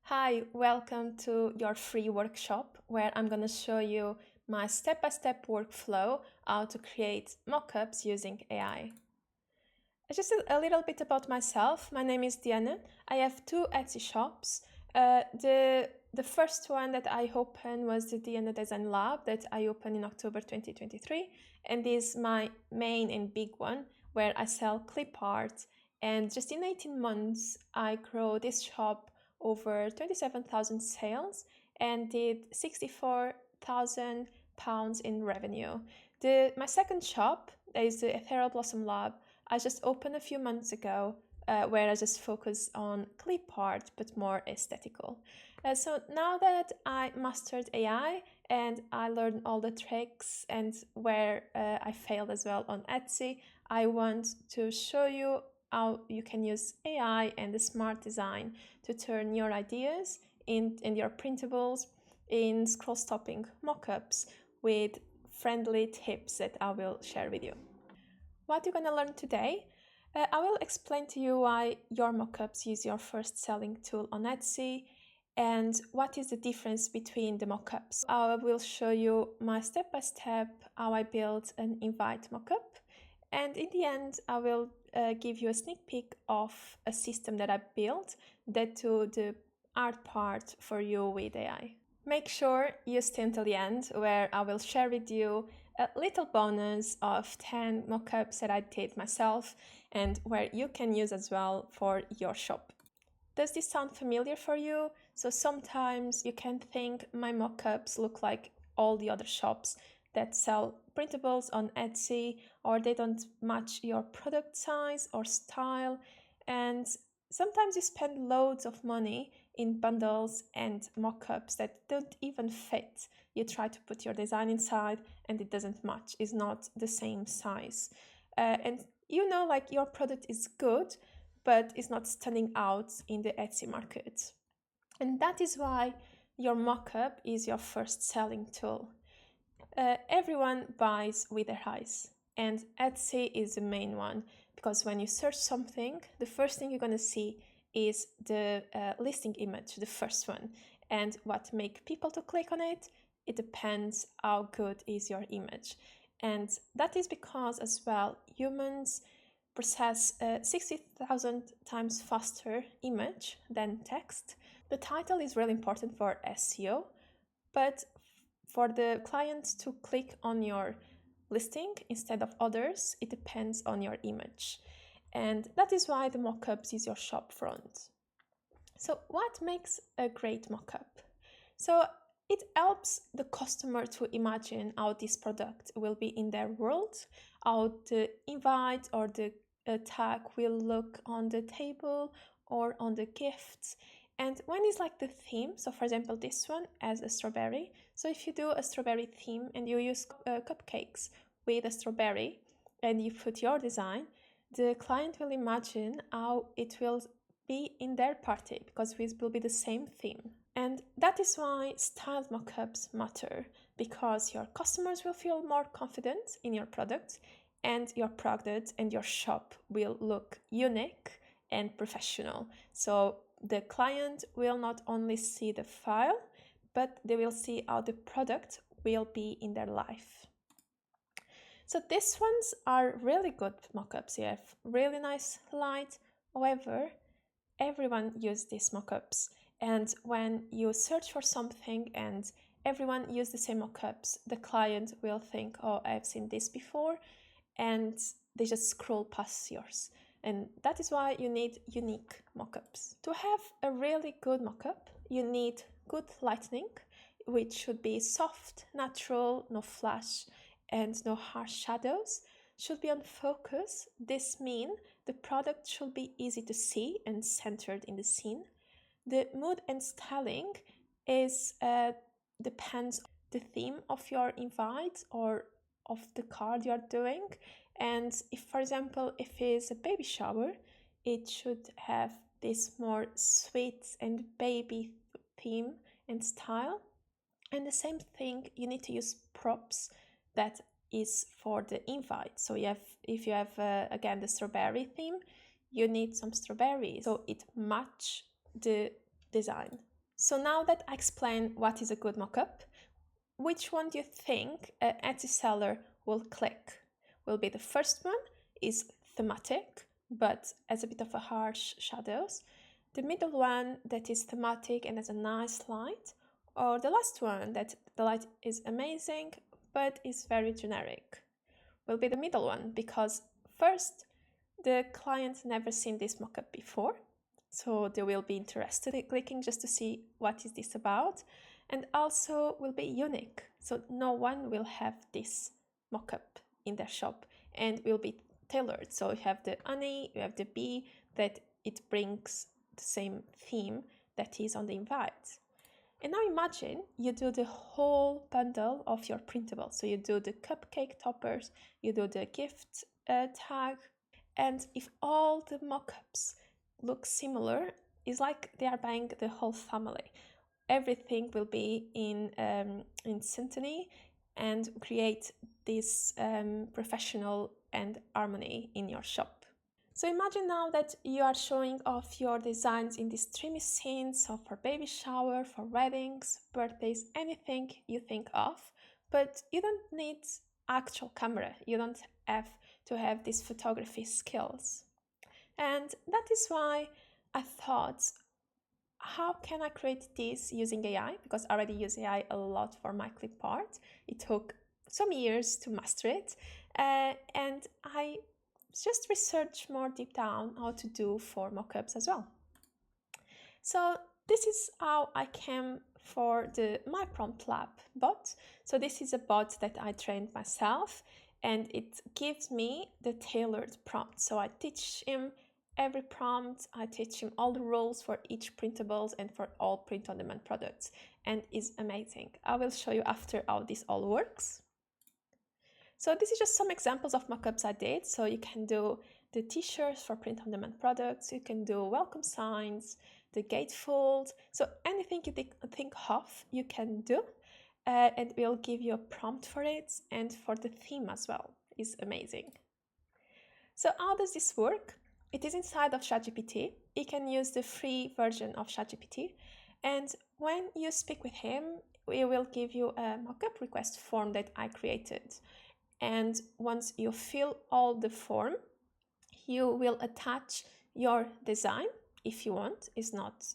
Hi, welcome to your free workshop where I'm going to show you my step-by-step workflow how to create mockups using AI. Just a little bit about myself. My name is Diana. I have two Etsy shops. The first one that I opened was the Diana Design Lab that I opened in October 2023, and this is my main and big one where I sell clip art. And just in 18 months, I grew this shop over 27,000 sales and did 64,000 pounds in revenue. My second shop is the Ethereal Blossom Lab. I just opened a few months ago where I just focus on clip art but more aesthetical. So now that I mastered AI and I learned all the tricks and where I failed as well on Etsy, I want to show you how you can use AI and the smart design to turn your ideas and your printables in scroll-stopping mockups with friendly tips that I will share with you. What you're going to learn today, I will explain to you why your mockups is your first selling tool on Etsy and what is the difference between the mockups. I will show you my step-by-step how I built an invite mockup, and in the end I will give you a sneak peek of a system that I built that do the art part for you with AI. Make sure you stay until the end where I will share with you a little bonus of 10 mockups that I did myself and where you can use as well for your shop. Does this sound familiar for you? So sometimes you can think my mockups look like all the other shops that sell printables on Etsy, or they don't match your product size or style, and sometimes you spend loads of money in bundles and mockups that don't even fit. You try to put your design inside and it doesn't match, it's not the same size. And you know, like your product is good, but it's not standing out in the Etsy market. And that is why your mockup is your first selling tool. Everyone buys with their eyes, and Etsy is the main one because when you search something, the first thing you're going to see is the listing image, the first one. And what make people to click on it? It depends how good is your image. And that is because as well, humans process 60,000 times faster image than text. The title is really important for SEO, but for the clients to click on your listing instead of others, it depends on your image. And that is why the mockups is your shop front. So what makes a great mockup? So it helps the customer to imagine how this product will be in their world, how the invite or the tag will look on the table or on the gifts. And when it's like the theme, so for example, this one has a strawberry. So if you do a strawberry theme and you use cupcakes with a strawberry and you put your design, the client will imagine how it will be in their party because it will be the same theme. And that is why styled mockups matter, because your customers will feel more confident in your product and your product and your shop will look unique and professional. So the client will not only see the file, but they will see how the product will be in their life. So these ones are really good mockups. You have really nice light. However, everyone uses these mockups. And when you search for something and everyone uses the same mockups, the client will think, oh, I've seen this before, and they just scroll past yours. And that is why you need unique mockups. To have a really good mockup, you need good lighting, which should be soft, natural, no flash, and no harsh shadows. Should be on focus. This means the product should be easy to see and centered in the scene. The mood and styling is depends on the theme of your invite or of the card you are doing. And if, for example, if it's a baby shower, it should have this more sweet and baby theme and style. And the same thing, you need to use props that is for the invite. So if you have again the strawberry theme, you need some strawberries so it match the design. So now that I explained what is a good mockup, which one do you think an Etsy seller will click? Will be the first one is thematic, but has a bit of a harsh shadows. The middle one that is thematic and has a nice light, or the last one that the light is amazing, but is very generic. Will be the middle one, because first, the client never seen this mockup before, so they will be interested in clicking just to see what is this about, and also will be unique, so no one will have this mockup in their shop, and will be tailored. So you have the honey, you have the bee, that it brings the same theme that is on the invite. And now imagine you do the whole bundle of your printable. So you do the cupcake toppers, you do the gift tag, and if all the mockups look similar, it's like they are buying the whole family. Everything will be in symphony and create this professional and harmony in your shop. So imagine now that you are showing off your designs in these dreamy scenes, so for baby shower, for weddings, birthdays, anything you think of, but you don't need actual camera. You don't have to have these photography skills. And that is why I thought, how can I create this using AI? Because I already use AI a lot for my clip art. It took some years to master it. And I just researched more deep down how to do for mockups as well. So this is how I came for the My Prompt Lab bot. So this is a bot that I trained myself, and it gives me the tailored prompt. So I teach him every prompt, I teach him all the rules for each printables and for all print-on-demand products, and it's amazing. I will show you after how this all works. So this is just some examples of mockups I did. So you can do the t-shirts for print-on-demand products, you can do welcome signs, the gatefold, so anything you think of, you can do, and we'll give you a prompt for it, and for the theme as well. It's amazing. So how does this work? It is inside of ChatGPT. You can use the free version of ChatGPT, and when you speak with him, we will give you a mockup request form that I created. And once you fill all the form, you will attach your design if you want. It's not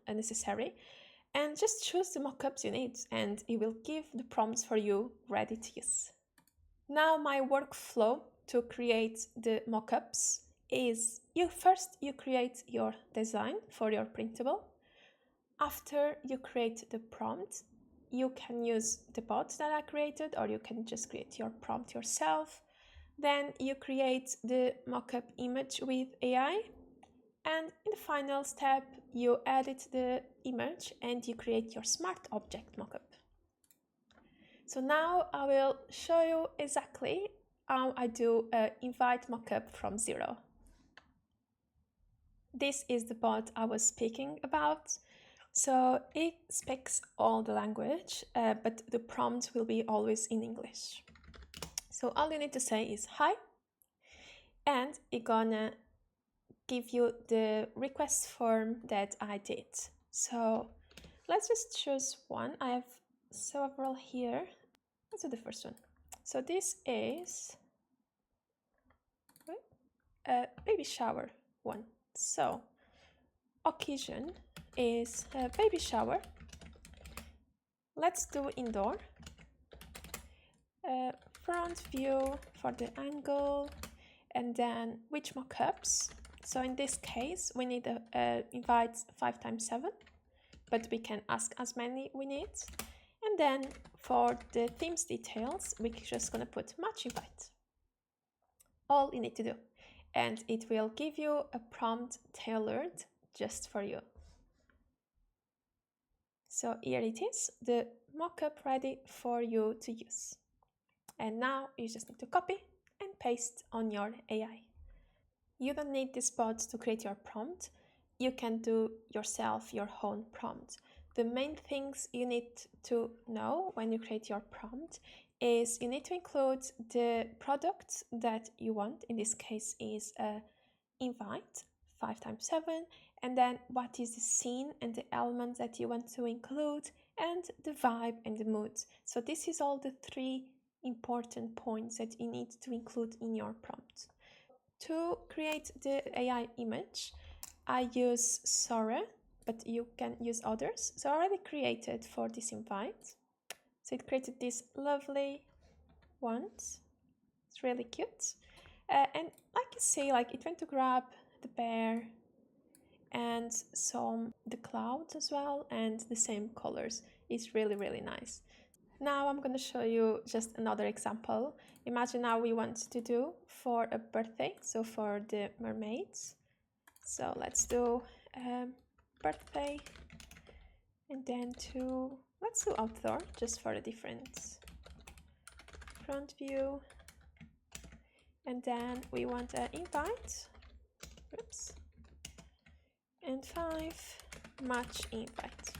necessary, and just choose the mockups you need, and it will give the prompts for you ready to use. Now my workflow to create the mockups is you create your design for your printable. After you create the prompt, you can use the bot that I created, or you can just create your prompt yourself. Then you create the mockup image with AI, and in the final step, you edit the image and you create your smart object mockup. So now I will show you exactly how I do an invite mockup from zero. This is the bot I was speaking about. So it speaks all the language, but the prompt will be always in English. So all you need to say is hi, and it's gonna give you the request form that I did. So let's just choose one. I have several here. Let's do the first one. So this is a baby shower one. So occasion is a baby shower. Let's do indoor. Front view for the angle, and then which mockups. So in this case, we need invite 5x7, but we can ask as many we need. And then for the themes details, we're just gonna put match invite. All you need to do, and it will give you a prompt tailored just for you. So here it is, the mockup ready for you to use. And now you just need to copy and paste on your AI. You don't need this bot to create your prompt. You can do yourself your own prompt. The main things you need to know when you create your prompt is you need to include the product that you want. In this case is a invite 5x7, and then what is the scene and the elements that you want to include, and the vibe and the mood. So this is all the 3 important points that you need to include in your prompt. To create the AI image, I use Sora, but you can use others. So I already created for this invite. So it created these lovely ones. It's really cute. And like you see, like it went to grab the bear and the clouds as well, and the same colors. It's really, really nice. Now I'm going to show you just another example. Imagine now we want to do for a birthday, so for the mermaids. So let's do birthday, and then let's do outdoor just for a different front view. And then we want an invite. Oops. And 5 match invite.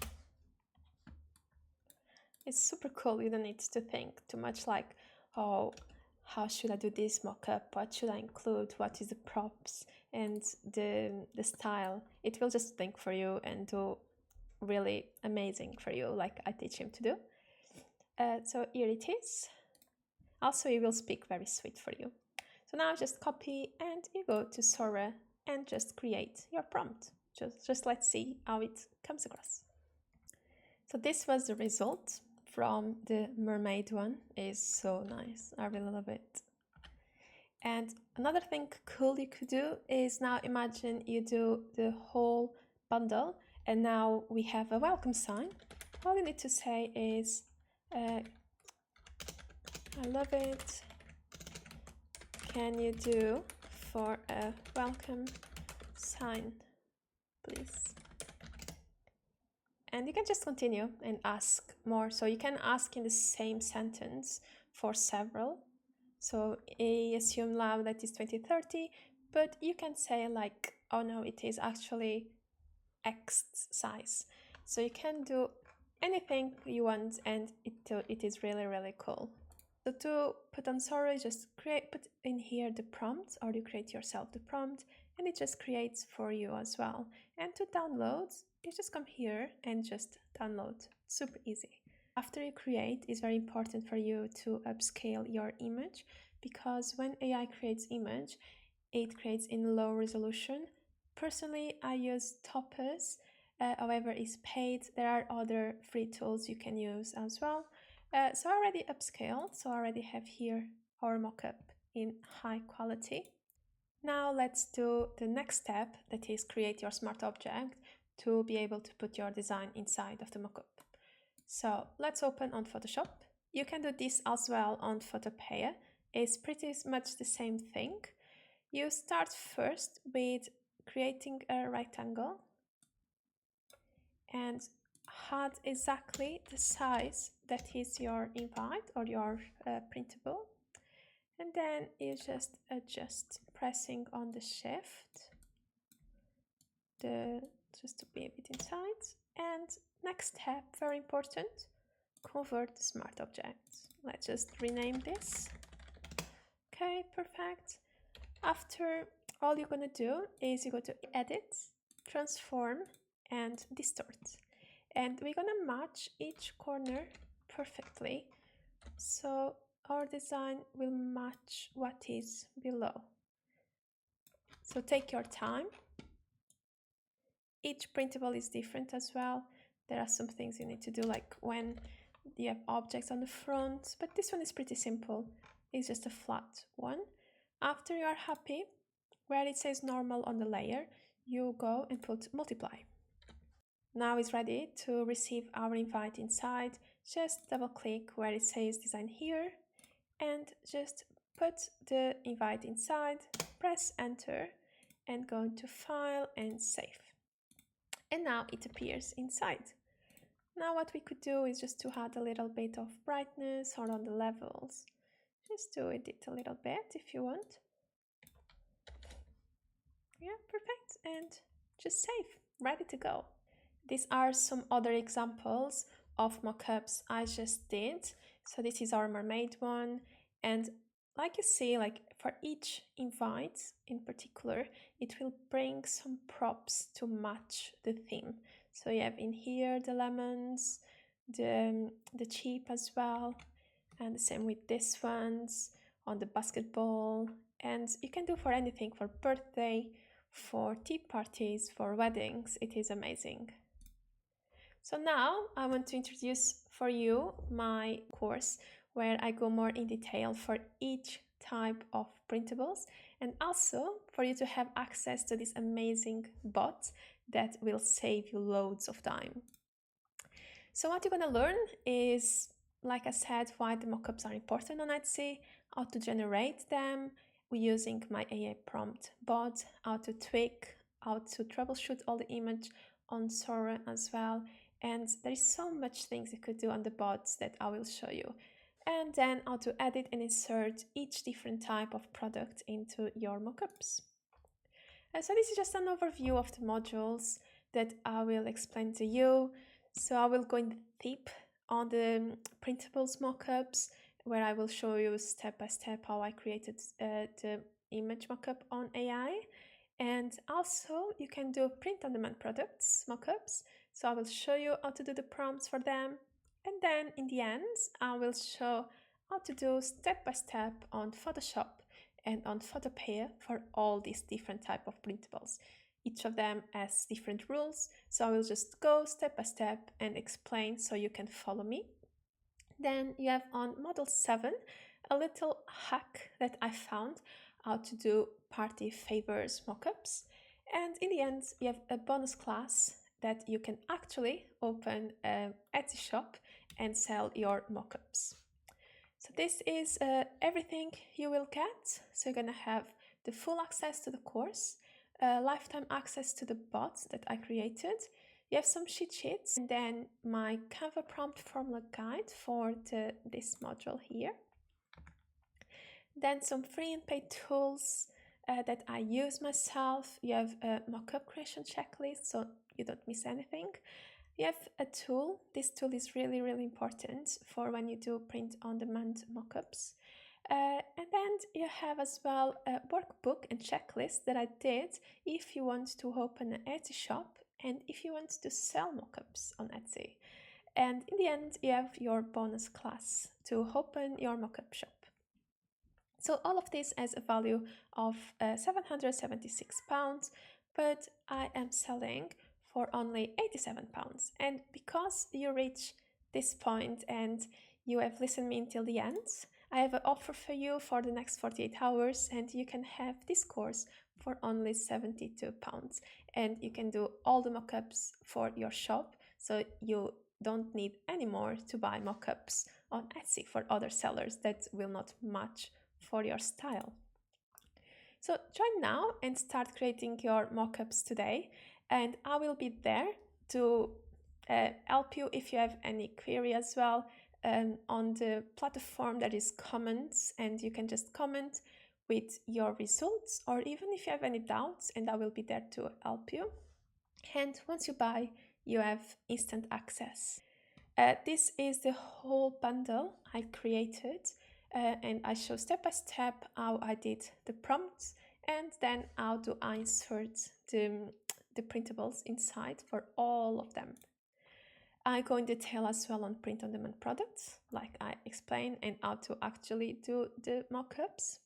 It's super cool. You don't need to think too much like, oh, how should I do this mockup? What should I include? What is the props and the style? It will just think for you and do really amazing for you, like I teach him to do. So here it is. Also, he will speak very sweet for you. So now just copy and you go to Sora and just create your prompt. Just let's see how it comes across. So this was the result from the mermaid one. It's so nice. I really love it. And another thing cool you could do is now imagine you do the whole bundle and now we have a welcome sign. All you need to say is, I love it. Can you do for a welcome sign, please? And you can just continue and ask more. So you can ask in the same sentence for several. So I assume now that is 2030, but you can say like, oh no, it is actually X size. So you can do anything you want and it is really, really cool. So to put on Sora, just put in here the prompt, or you create yourself the prompt and it just creates for you as well. And to download, you just come here and just download. Super easy. After you create, it's very important for you to upscale your image, because when AI creates image, it creates in low resolution. Personally, I use Topaz, however, it's paid. There are other free tools you can use as well. So I already upscaled, so I already have here our mockup in high quality. Now let's do the next step, that is create your smart object to be able to put your design inside of the mockup. So let's open on Photoshop. You can do this as well on Photopea. It's pretty much the same thing. You start first with creating a rectangle and add exactly the size that is your invite or your printable, and then you just adjust pressing on the shift just to be a bit inside. And next step, very important, convert the smart object. Let's just rename this. Okay, perfect. After, all you're gonna do is you go to edit, transform and distort, and we're gonna match each corner perfectly so our design will match what is below. So take your time. Each printable is different as well. There are some things you need to do, like when you have objects on the front, but this one is pretty simple. It's just a flat one. After you are happy, where it says normal on the layer, you go and put multiply. Now it's ready to receive our invite inside. Just double click where it says design here and just put the invite inside, press enter and go to file and save. And now it appears inside. Now what we could do is just to add a little bit of brightness or on the levels. Just do it a little bit if you want. Yeah, perfect. And just save, ready to go. These are some other examples of mockups I just did. So this is our mermaid one, and like you see, like for each invite in particular, it will bring some props to match the theme. So you have in here the lemons, the sheep as well, and the same with this ones on the basketball. And you can do for anything, for birthday, for tea parties, for weddings. It is amazing. So now I want to introduce for you my course where I go more in detail for each type of printables, and also for you to have access to this amazing bot that will save you loads of time. So what you're going to learn is, like I said, why the mockups are important on Etsy, how to generate them using my AI prompt bot, how to tweak, how to troubleshoot all the image on Sora as well. And there is so much things you could do on the bots that I will show you. And then how to edit and insert each different type of product into your mockups. So this is just an overview of the modules that I will explain to you. So I will go in deep on the Printables mockups, where I will show you step by step how I created the image mockup on AI. And also you can do print-on-demand products mockups. So I will show you how to do the prompts for them. And then in the end, I will show how to do step by step on Photoshop and on Photopea for all these different type of printables. Each of them has different rules, so I will just go step by step and explain so you can follow me. Then you have on model 7 a little hack that I found how to do party favors mockups. And in the end, you have a bonus class that you can actually open an Etsy shop and sell your mockups. So this is everything you will get. So you're gonna have the full access to the course, lifetime access to the bots that I created. You have some cheat sheets, and then my Canva prompt formula guide for this module here. Then some free and paid tools that I use myself. You have a Mockup Creation checklist, so you don't miss anything. You have a tool. This tool is really, really important for when you do print-on-demand mockups. And then you have as well a workbook and checklist that I did if you want to open an Etsy shop and if you want to sell mockups on Etsy. And in the end, you have your bonus class to open your mockup shop. So all of this has a value of £776, but I am selling for only £87. And because you reach this point and you have listened me until the end, I have an offer for you for the next 48 hours, and you can have this course for only £72. And you can do all the mockups for your shop, so you don't need anymore to buy mockups on Etsy for other sellers that will not match for your style. So join now and start creating your mockups today, and I will be there to help you if you have any query as well. On the platform there is comments, and you can just comment with your results, or even if you have any doubts, and I will be there to help you. And once you buy, you have instant access. This is the whole bundle I created, and I show step by step how I did the prompts, and then how do I insert the printables inside for all of them. I go in detail as well on print-on-demand products, like I explained, and how to actually do the mockups.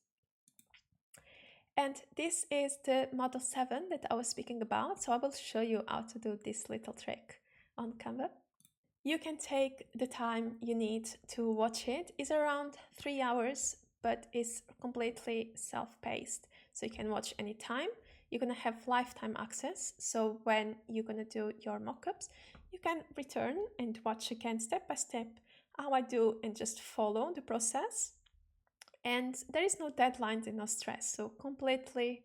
And this is the model 7 that I was speaking about, so I will show you how to do this little trick on Canva. You can take the time you need to watch it. It's around 3 hours, but it's completely self-paced, so you can watch anytime. You're gonna have lifetime access, so when you're gonna do your mockups, you can return and watch again step by step how I do and just follow the process. And there is no deadlines and no stress, so completely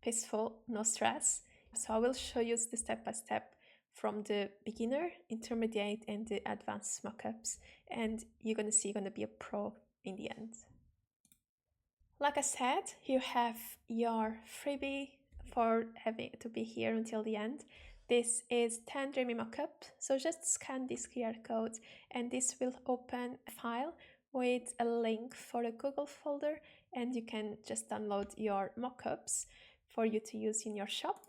peaceful, no stress. So I will show you the step by step from the beginner, intermediate, and the advanced mockups, and you're gonna see you're gonna be a pro in the end. Like I said, you have your freebie for having to be here until the end. This is 10 Dreamy Mockup, so just scan this QR code and this will open a file with a link for a Google folder, and you can just download your mockups for you to use in your shop.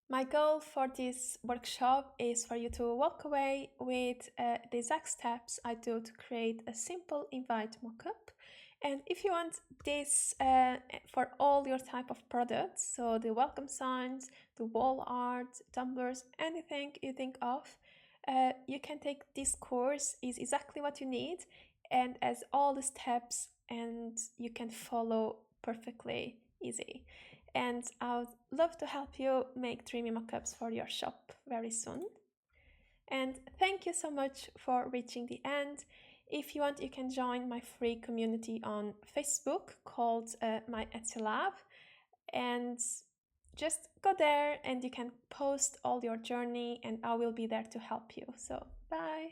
My goal for this workshop is for you to walk away with the exact steps I do to create a simple invite mockup. And if you want this for all your type of products, so the welcome signs, the wall art, tumblers, anything you think of, you can take this course. Is exactly what you need and as all the steps, and you can follow perfectly easy. And I would love to help you make dreamy mockups for your shop very soon. And thank you so much for reaching the end. If you want, you can join my free community on Facebook called My Etsy Lab. And just go there and you can post all your journey, and I will be there to help you. So, bye.